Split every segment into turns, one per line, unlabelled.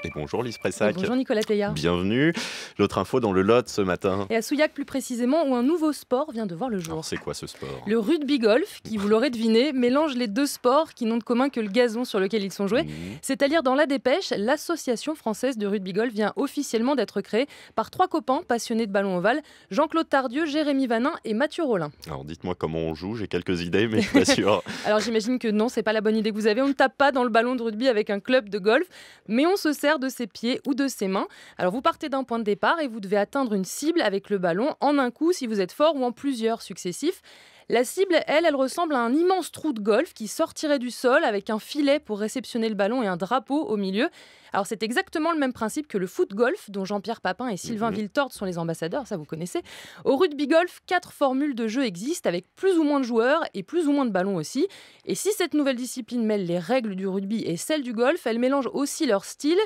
Et bonjour Lise
Et
Pressac.
bonjour Nicolas Teilhard.
Bienvenue. L'autre info dans le Lot ce matin.
Et à Souillac plus précisément, où un nouveau sport vient de voir le
Alors
jour.
c'est quoi ce sport?
Le rugby-golf, qui, vous l'aurez deviné, mélange les deux sports qui n'ont de commun que le gazon sur lequel ils sont joués.
Mhm.
C'est à lire dans la dépêche, l'Association française de rugby-golf vient officiellement d'être créée par 3 copains passionnés de ballon ovale, Jean-Claude Tardieu, Jérémy Vanin et Mathieu Rollin.
Alors dites-moi comment on joue, j'ai quelques idées mais je suis pas sûr.
Alors j'imagine que non, c'est pas la bonne idée que vous avez. On ne tape pas dans le ballon de rugby avec un club de golf, mais on se sert de ses pieds ou de ses mains. Alors vous partez d'un point de départ et vous devez atteindre une cible avec le ballon en un coup si vous êtes fort ou en plusieurs successifs. La cible, elle ressemble à un immense trou de golf qui sortirait du sol avec un filet pour réceptionner le ballon et un drapeau au milieu. Alors c'est exactement le même principe que le foot-golf dont Jean-Pierre Papin et Sylvain
Mhm.
Viltord sont les ambassadeurs, ça vous connaissez. Au rugby-golf, 4 formules de jeu existent avec plus ou moins de joueurs et plus ou moins de ballons aussi. Et si cette nouvelle discipline mêle les règles du rugby et celles du golf, elle mélange aussi leur style.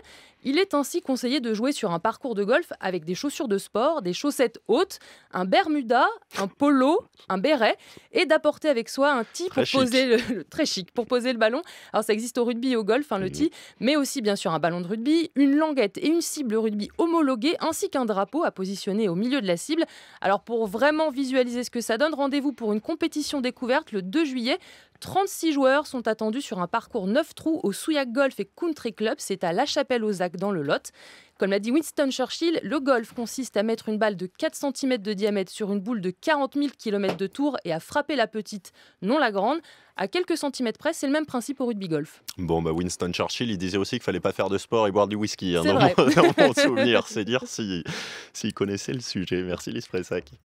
Il est ainsi conseillé de jouer sur un parcours de golf avec des chaussures de sport, des chaussettes hautes, un bermuda, un polo, un béret et d'apporter avec soi un tee
Très
pour poser très chic pour poser le ballon. Alors ça existe au rugby et au golf, le
Mhm.
tee, mais aussi bien sûr un ballon de rugby, une languette et une cible rugby homologuée ainsi qu'un drapeau à positionner au milieu de la cible. Alors pour vraiment visualiser ce que ça donne, rendez-vous pour une compétition découverte le 2 juillet. 36 joueurs sont attendus sur un parcours 9 trous au Souillac Golf et Country Club. C'est à La Chapelle-aux-Zac dans le Lot. Comme l'a dit Winston Churchill, le golf consiste à mettre une balle de 4 cm de diamètre sur une boule de 40 000 km de tour et à frapper la petite, non la grande. À quelques centimètres près, c'est le même principe au rugby-golf.
Bon bah Winston Churchill il disait aussi qu'il fallait pas faire de sport et boire du whisky, hein,
C'est
dans
vrai.
dans mon souvenir. C'est dire s'il connaissait le sujet. Merci Lise Pressac.